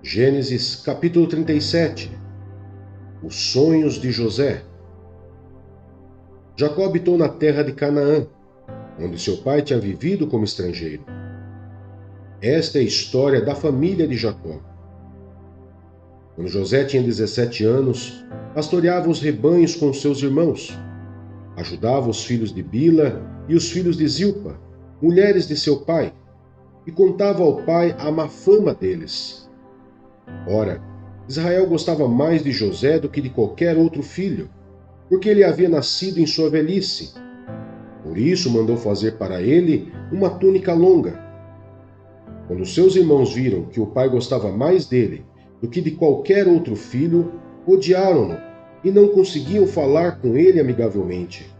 Gênesis capítulo 37. Os sonhos de José. Jacó habitou na terra de Canaã, onde seu pai tinha vivido como estrangeiro. Esta é a história da família de Jacó. Quando José tinha 17 anos, pastoreava os rebanhos com seus irmãos. Ajudava os filhos de Bila e os filhos de Zilpa, mulheres de seu pai, e contava ao pai a má fama deles. Ora, Israel gostava mais de José do que de qualquer outro filho, porque ele havia nascido em sua velhice. Por isso mandou fazer para ele uma túnica longa. Quando seus irmãos viram que o pai gostava mais dele do que de qualquer outro filho, odiaram-no e não conseguiam falar com ele amigavelmente.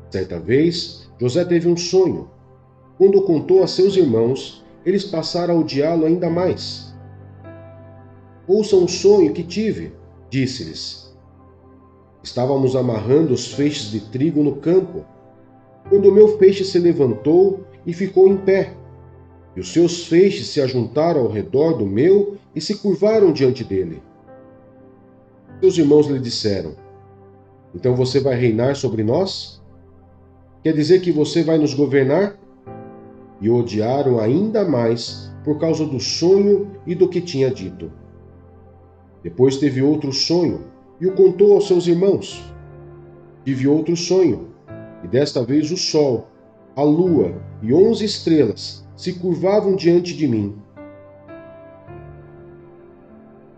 Certa vez, José teve um sonho. Quando o contou a seus irmãos, eles passaram a odiá-lo ainda mais. Ouçam o sonho que tive, disse-lhes. Estávamos amarrando os feixes de trigo no campo, quando o meu feixe se levantou e ficou em pé, e os seus feixes se ajuntaram ao redor do meu e se curvaram diante dele. Seus irmãos lhe disseram: Então você vai reinar sobre nós? Quer dizer que você vai nos governar? E o odiaram ainda mais por causa do sonho e do que tinha dito. Depois teve outro sonho e o contou aos seus irmãos. Tive outro sonho, e desta vez o sol, a lua e 11 estrelas se curvavam diante de mim.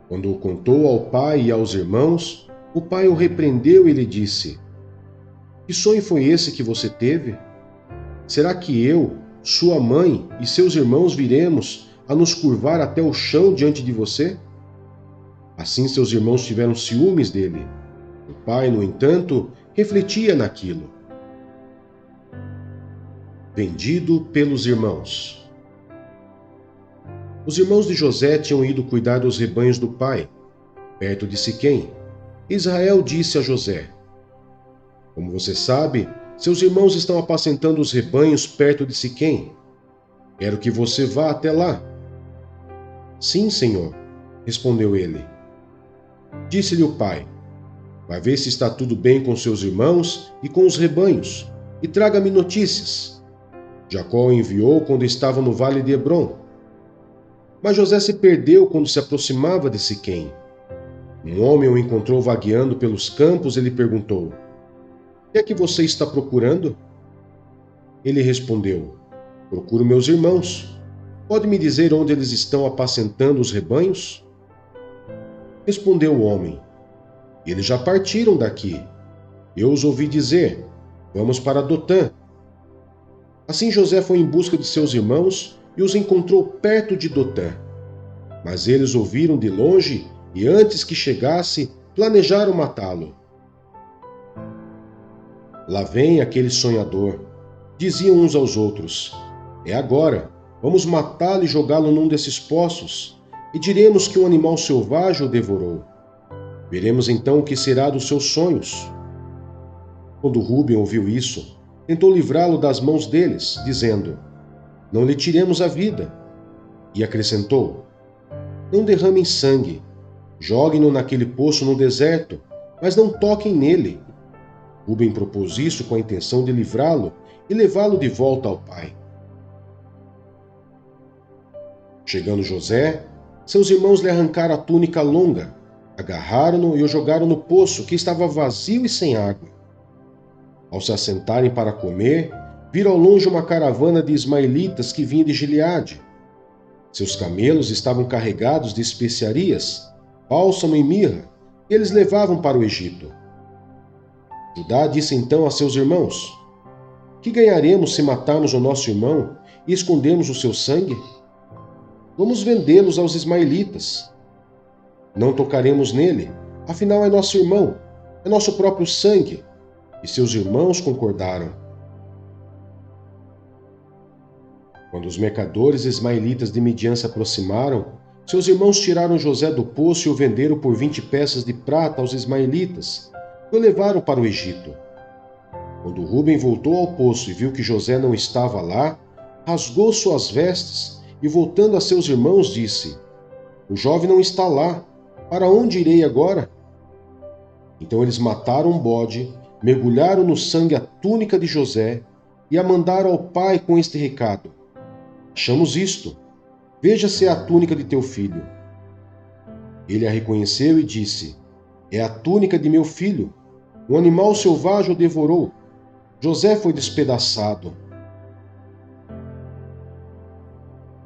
Quando o contou ao pai e aos irmãos, o pai o repreendeu e lhe disse: Que sonho foi esse que você teve? Será que eu, sua mãe e seus irmãos viremos a nos curvar até o chão diante de você? Assim seus irmãos tiveram ciúmes dele. O pai, no entanto, refletia naquilo. Vendido pelos irmãos. Os irmãos de José tinham ido cuidar dos rebanhos do pai, perto de Siquém. Israel disse a José: Como você sabe, seus irmãos estão apacentando os rebanhos perto de Siquém. Quero que você vá até lá. Sim, senhor, respondeu ele. Disse-lhe o pai: Vai ver se está tudo bem com seus irmãos e com os rebanhos, e traga-me notícias. Jacó o enviou quando estava no vale de Hebrom. Mas José se perdeu quando se aproximava de Siquém. Um homem o encontrou vagueando pelos campos e lhe perguntou: O que é que você está procurando? Ele respondeu: Procuro meus irmãos. Pode me dizer onde eles estão apacentando os rebanhos? Respondeu o homem: Eles já partiram daqui. Eu os ouvi dizer: Vamos para Dotã. Assim José foi em busca de seus irmãos e os encontrou perto de Dotã. Mas eles o viram de longe e, antes que chegasse, planejaram matá-lo. Lá vem aquele sonhador, diziam uns aos outros. É agora, vamos matá-lo e jogá-lo num desses poços, e diremos que um animal selvagem o devorou. Veremos então o que será dos seus sonhos. Quando Rúben ouviu isso, tentou livrá-lo das mãos deles, dizendo: Não lhe tiremos a vida. E acrescentou: Não derramem sangue, joguem-no naquele poço no deserto, mas não toquem nele. Rúben propôs isso com a intenção de livrá-lo e levá-lo de volta ao pai. Chegando José, seus irmãos lhe arrancaram a túnica longa, agarraram-no e o jogaram no poço, que estava vazio e sem água. Ao se assentarem para comer, viram ao longe uma caravana de ismaelitas que vinha de Gileade. Seus camelos estavam carregados de especiarias, bálsamo e mirra, que eles levavam para o Egito. Judá disse então a seus irmãos: Que ganharemos se matarmos o nosso irmão e escondermos o seu sangue? Vamos vendê-los aos ismaelitas. Não tocaremos nele, afinal é nosso irmão, é nosso próprio sangue. E seus irmãos concordaram. Quando os mercadores ismaelitas de Midian se aproximaram, seus irmãos tiraram José do poço e o venderam por 20 peças de prata aos ismaelitas, e o levaram para o Egito. Quando Rúben voltou ao poço e viu que José não estava lá, rasgou suas vestes e, voltando a seus irmãos, disse: O jovem não está lá. Para onde irei agora? Então eles mataram um bode, mergulharam no sangue a túnica de José e a mandaram ao pai com este recado: Achamos isto. Veja se é a túnica de teu filho. Ele a reconheceu e disse: É a túnica de meu filho. Um animal selvagem o devorou. José foi despedaçado.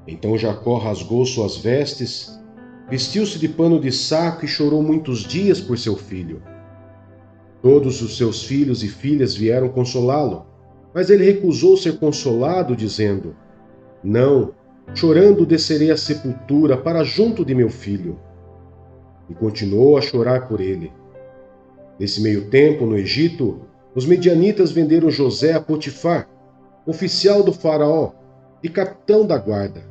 Então Jacó rasgou suas vestes, vestiu-se de pano de saco e chorou muitos dias por seu filho. Todos os seus filhos e filhas vieram consolá-lo, mas ele recusou ser consolado, dizendo: Não, chorando descerei à sepultura para junto de meu filho. E continuou a chorar por ele. Nesse meio tempo, no Egito, os medianitas venderam José a Potifar, oficial do faraó e capitão da guarda.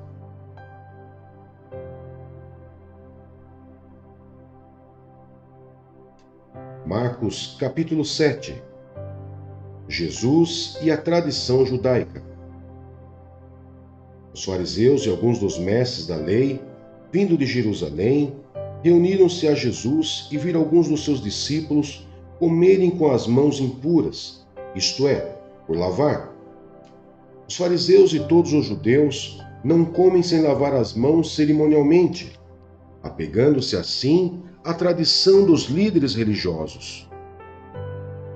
Marcos capítulo 7. Jesus e a tradição judaica. Os fariseus e alguns dos mestres da lei, vindo de Jerusalém, reuniram-se a Jesus e viram alguns dos seus discípulos comerem com as mãos impuras, isto é, por lavar. Os fariseus e todos os judeus não comem sem lavar as mãos cerimonialmente, apegando-se assim à tradição dos líderes religiosos.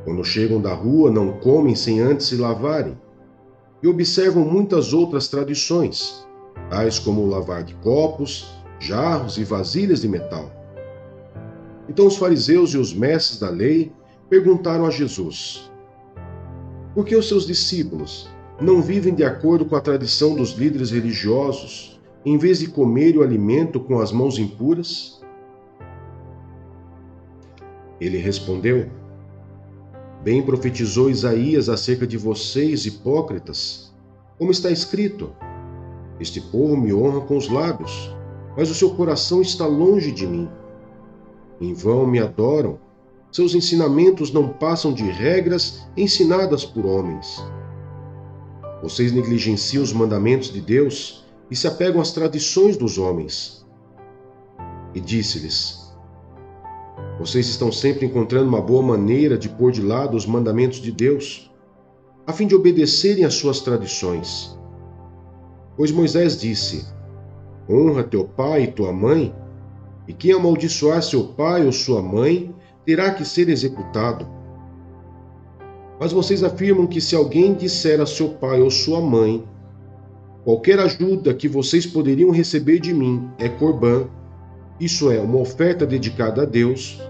Quando chegam da rua, não comem sem antes se lavarem, e observam muitas outras tradições, tais como o lavar de copos, jarros e vasilhas de metal. Então os fariseus e os mestres da lei perguntaram a Jesus: Por que os seus discípulos não vivem de acordo com a tradição dos líderes religiosos, em vez de comer o alimento com as mãos impuras? Ele respondeu: Bem profetizou Isaías acerca de vocês, hipócritas. Como está escrito: Este povo me honra com os lábios, mas o seu coração está longe de mim. Em vão me adoram, seus ensinamentos não passam de regras ensinadas por homens. Vocês negligenciam os mandamentos de Deus e se apegam às tradições dos homens. E disse-lhes: Vocês estão sempre encontrando uma boa maneira de pôr de lado os mandamentos de Deus, a fim de obedecerem às suas tradições. Pois Moisés disse: Honra teu pai e tua mãe, e quem amaldiçoar seu pai ou sua mãe terá que ser executado. Mas vocês afirmam que se alguém disser a seu pai ou sua mãe: Qualquer ajuda que vocês poderiam receber de mim é corbã, isso é, uma oferta dedicada a Deus,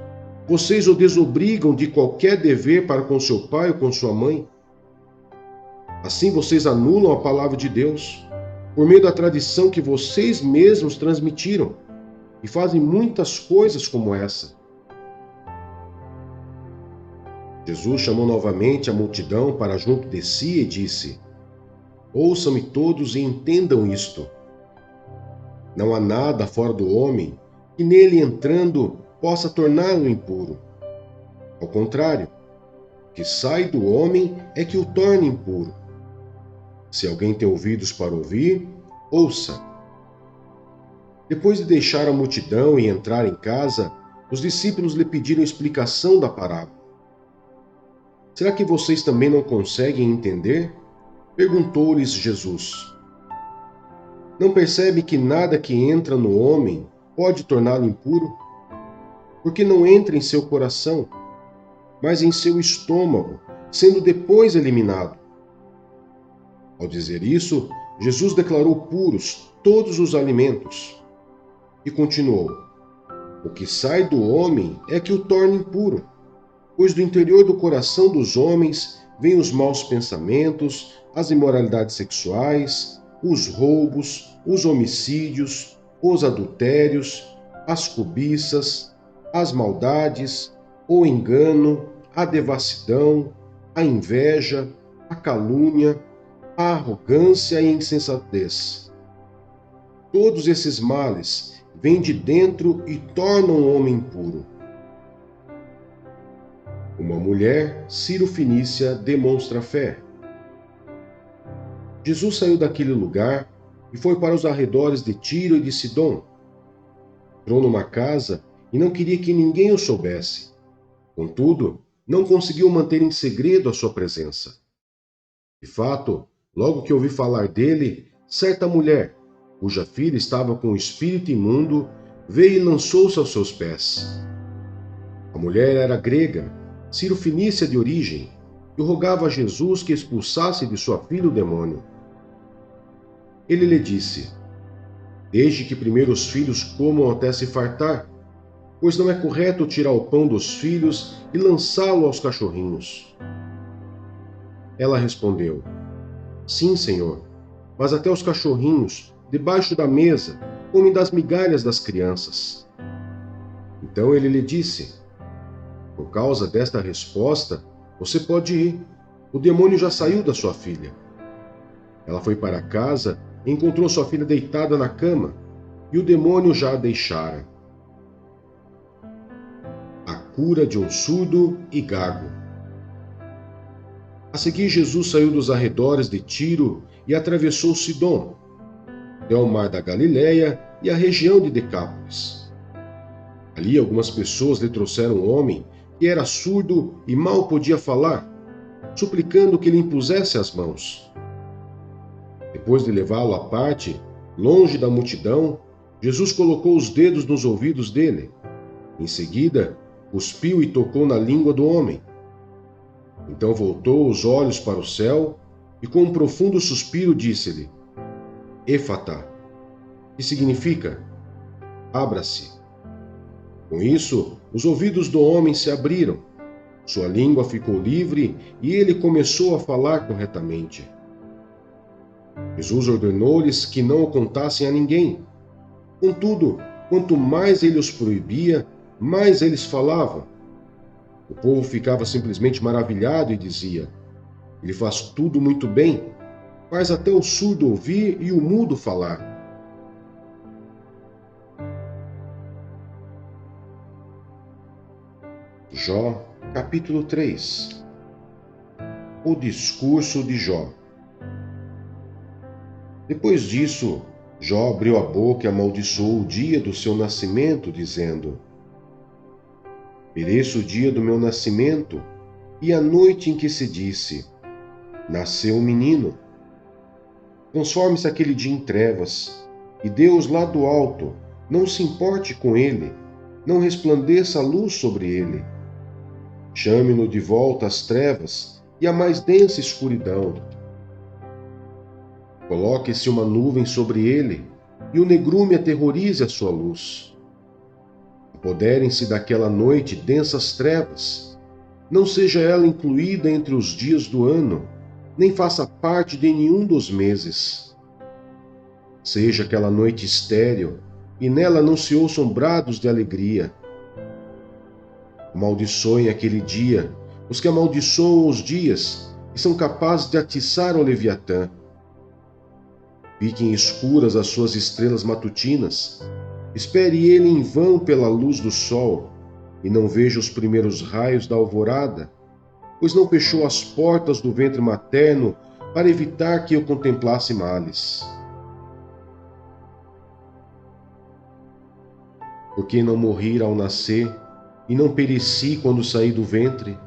vocês o desobrigam de qualquer dever para com seu pai ou com sua mãe? Assim vocês anulam a palavra de Deus, por meio da tradição que vocês mesmos transmitiram, e fazem muitas coisas como essa. Jesus chamou novamente a multidão para junto de si e disse: Ouçam-me todos e entendam isto. Não há nada fora do homem que nele entrando possa torná-lo impuro. Ao contrário, o que sai do homem é que o torna impuro. Se alguém tem ouvidos para ouvir, ouça. Depois de deixar a multidão e entrar em casa, os discípulos lhe pediram explicação da parábola. Será que vocês também não conseguem entender? Perguntou-lhes Jesus. Não percebe que nada que entra no homem pode torná-lo impuro? Porque não entra em seu coração, mas em seu estômago, sendo depois eliminado. Ao dizer isso, Jesus declarou puros todos os alimentos e continuou: O que sai do homem é que o torna impuro, pois do interior do coração dos homens vêm os maus pensamentos, as imoralidades sexuais, os roubos, os homicídios, os adultérios, as cobiças, as maldades, o engano, a devassidão, a inveja, a calúnia, a arrogância e a insensatez. Todos esses males vêm de dentro e tornam o homem impuro. Uma mulher sírio-fenícia demonstra fé. Jesus saiu daquele lugar e foi para os arredores de Tiro e de Sidom. Entrou numa casa e não queria que ninguém o soubesse. Contudo, não conseguiu manter em segredo a sua presença. De fato, logo que ouvi falar dele, certa mulher, cuja filha estava com o espírito imundo, veio e lançou-se aos seus pés. A mulher era grega, cirofenícia de origem, e rogava a Jesus que expulsasse de sua filha o demônio. Ele lhe disse: Desde que primeiro os filhos comam até se fartar, pois não é correto tirar o pão dos filhos e lançá-lo aos cachorrinhos. Ela respondeu: Sim, Senhor, mas até os cachorrinhos, debaixo da mesa, comem das migalhas das crianças. Então ele lhe disse: Por causa desta resposta, você pode ir. O demônio já saiu da sua filha. Ela foi para casa e encontrou sua filha deitada na cama, e o demônio já a deixara. A cura de um surdo e gago. A seguir, Jesus saiu dos arredores de Tiro e atravessou Sidom, até o mar da Galileia e a região de Decápolis. Ali, algumas pessoas lhe trouxeram um homem que era surdo e mal podia falar, suplicando que lhe impusesse as mãos. Depois de levá-lo à parte, longe da multidão, Jesus colocou os dedos nos ouvidos dele. Em seguida, cuspiu e tocou na língua do homem. Então voltou os olhos para o céu e, com um profundo suspiro, disse-lhe: Éfatá, que significa: abra-se. Com isso, os ouvidos do homem se abriram, sua língua ficou livre e ele começou a falar corretamente. Jesus ordenou-lhes que não o contassem a ninguém. Contudo, quanto mais ele os proibia, mais eles falavam. O povo ficava simplesmente maravilhado e dizia: Ele faz tudo muito bem, faz até o surdo ouvir e o mudo falar. Jó, capítulo 3. O discurso de Jó. Depois disso, Jó abriu a boca e amaldiçoou o dia do seu nascimento, dizendo: Mereço o dia do meu nascimento e a noite em que se disse: Nasceu um menino. Transforme-se aquele dia em trevas, e Deus lá do alto não se importe com ele, não resplandeça a luz sobre ele. Chame-no de volta às trevas e à mais densa escuridão. Coloque-se uma nuvem sobre ele, e o negrume aterrorize a sua luz. Apoderem-se daquela noite densas trevas. Não seja ela incluída entre os dias do ano, nem faça parte de nenhum dos meses. Seja aquela noite estéril, e nela não se ouçam brados de alegria. Amaldiçoem aquele dia os que amaldiçoam os dias e são capazes de atiçar o Leviatã. Fiquem escuras as suas estrelas matutinas. Espere ele em vão pela luz do sol, e não veja os primeiros raios da alvorada, pois não fechou as portas do ventre materno para evitar que eu contemplasse males. Por que não morri ao nascer, e não pereci quando saí do ventre?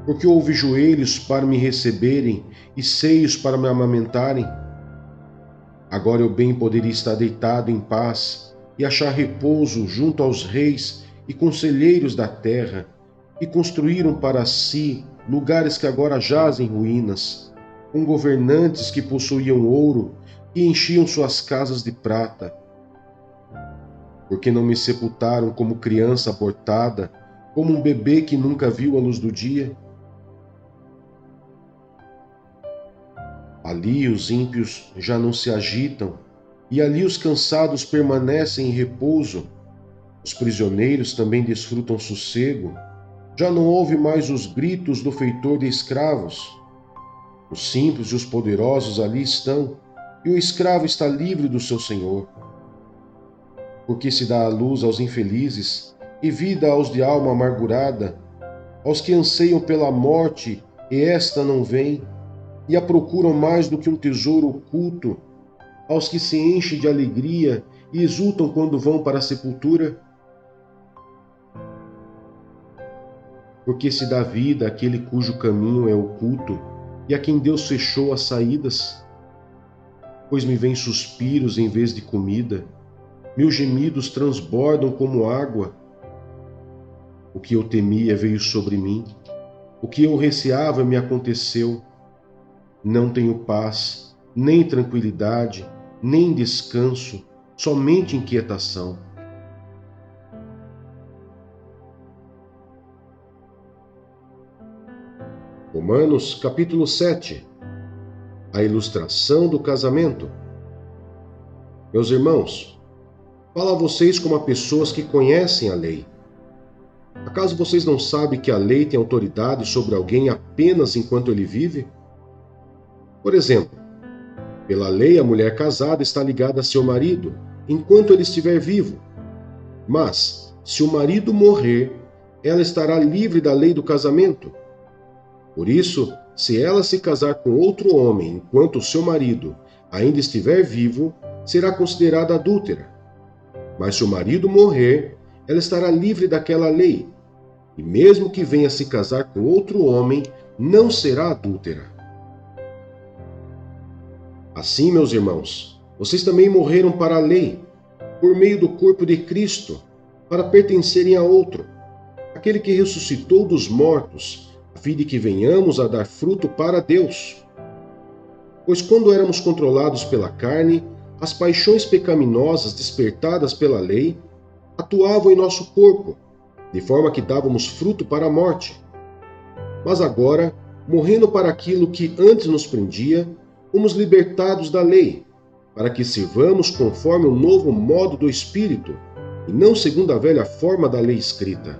Porque houve joelhos para me receberem e seios para me amamentarem? Agora eu bem poderia estar deitado em paz e achar repouso junto aos reis e conselheiros da terra, que construíram para si lugares que agora jazem ruínas, com governantes que possuíam ouro e enchiam suas casas de prata. Porque não me sepultaram como criança abortada, como um bebê que nunca viu a luz do dia? Ali os ímpios já não se agitam, e ali os cansados permanecem em repouso. Os prisioneiros também desfrutam sossego. Já não ouve mais os gritos do feitor de escravos. Os simples e os poderosos ali estão, e o escravo está livre do seu senhor. Porque se dá a luz aos infelizes e vida aos de alma amargurada, aos que anseiam pela morte e esta não vem, e a procuram mais do que um tesouro oculto, aos que se enchem de alegria e exultam quando vão para a sepultura? Porque se dá vida àquele cujo caminho é oculto e a quem Deus fechou as saídas? Pois me vêm suspiros em vez de comida, meus gemidos transbordam como água. O que eu temia veio sobre mim, o que eu receava me aconteceu. Não tenho paz, nem tranquilidade, nem descanso, somente inquietação. Romanos capítulo 7. A ilustração do casamento. Meus irmãos, falo a vocês como a pessoas que conhecem a lei. Acaso vocês não sabem que a lei tem autoridade sobre alguém apenas enquanto ele vive? Por exemplo, pela lei a mulher casada está ligada a seu marido enquanto ele estiver vivo. Mas, se o marido morrer, ela estará livre da lei do casamento. Por isso, se ela se casar com outro homem enquanto seu marido ainda estiver vivo, será considerada adúltera. Mas se o marido morrer, ela estará livre daquela lei, e mesmo que venha se casar com outro homem, não será adúltera. Assim, meus irmãos, vocês também morreram para a lei, por meio do corpo de Cristo, para pertencerem a outro, aquele que ressuscitou dos mortos, a fim de que venhamos a dar fruto para Deus. Pois quando éramos controlados pela carne, as paixões pecaminosas despertadas pela lei atuavam em nosso corpo, de forma que dávamos fruto para a morte. Mas agora, morrendo para aquilo que antes nos prendia, fomos libertados da lei, para que sirvamos conforme o novo modo do Espírito, e não segundo a velha forma da lei escrita.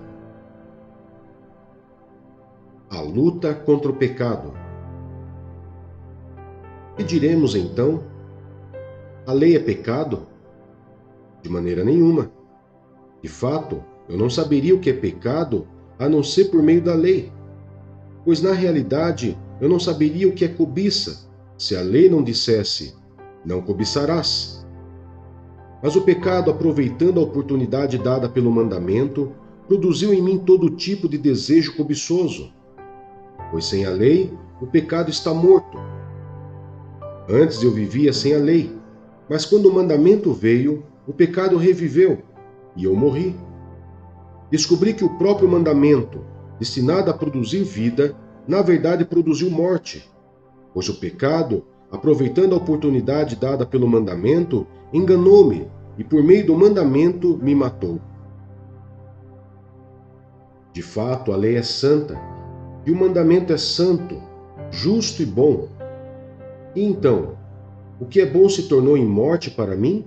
A luta contra o pecado. Que diremos então? A lei é pecado? De maneira nenhuma. De fato, eu não saberia o que é pecado a não ser por meio da lei. Pois na realidade, eu não saberia o que é cobiça, se a lei não dissesse, não cobiçarás. Mas o pecado, aproveitando a oportunidade dada pelo mandamento, produziu em mim todo tipo de desejo cobiçoso. Pois sem a lei, o pecado está morto. Antes eu vivia sem a lei, mas quando o mandamento veio, o pecado reviveu, e eu morri. Descobri que o próprio mandamento, destinado a produzir vida, na verdade produziu morte, pois o pecado, aproveitando a oportunidade dada pelo mandamento, enganou-me e por meio do mandamento me matou. De fato, a lei é santa, e o mandamento é santo, justo e bom. E então, o que é bom se tornou em morte para mim?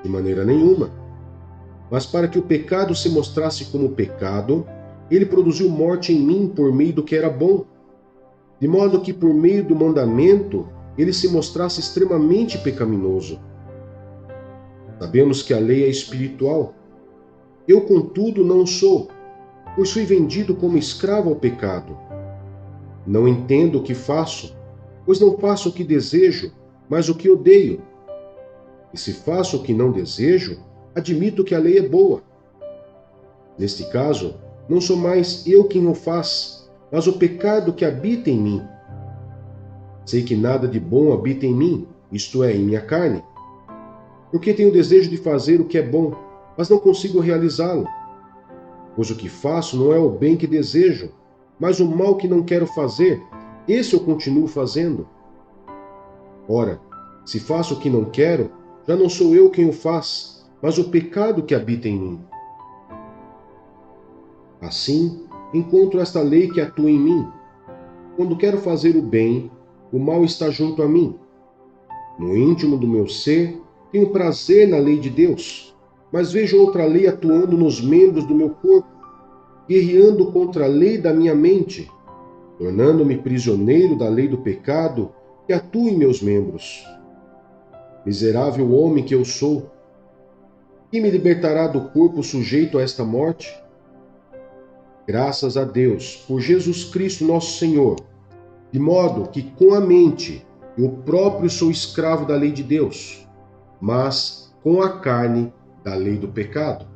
De maneira nenhuma. Mas para que o pecado se mostrasse como pecado, ele produziu morte em mim por meio do que era bom, de modo que por meio do mandamento ele se mostrasse extremamente pecaminoso. Sabemos que a lei é espiritual. Eu, contudo, não sou, pois fui vendido como escravo ao pecado. Não entendo o que faço, pois não faço o que desejo, mas o que odeio. E se faço o que não desejo, admito que a lei é boa. Neste caso, não sou mais eu quem o faz, mas o pecado que habita em mim. Sei que nada de bom habita em mim, isto é, em minha carne, porque tenho o desejo de fazer o que é bom, mas não consigo realizá-lo. Pois o que faço não é o bem que desejo, mas o mal que não quero fazer, esse eu continuo fazendo. Ora, se faço o que não quero, já não sou eu quem o faz, mas o pecado que habita em mim. Assim, encontro esta lei que atua em mim. Quando quero fazer o bem, o mal está junto a mim. No íntimo do meu ser, tenho prazer na lei de Deus, mas vejo outra lei atuando nos membros do meu corpo, guerreando contra a lei da minha mente, tornando-me prisioneiro da lei do pecado que atua em meus membros. Miserável homem que eu sou, quem me libertará do corpo sujeito a esta morte? Graças a Deus, por Jesus Cristo nosso Senhor, de modo que com a mente eu próprio sou escravo da lei de Deus, mas com a carne da lei do pecado.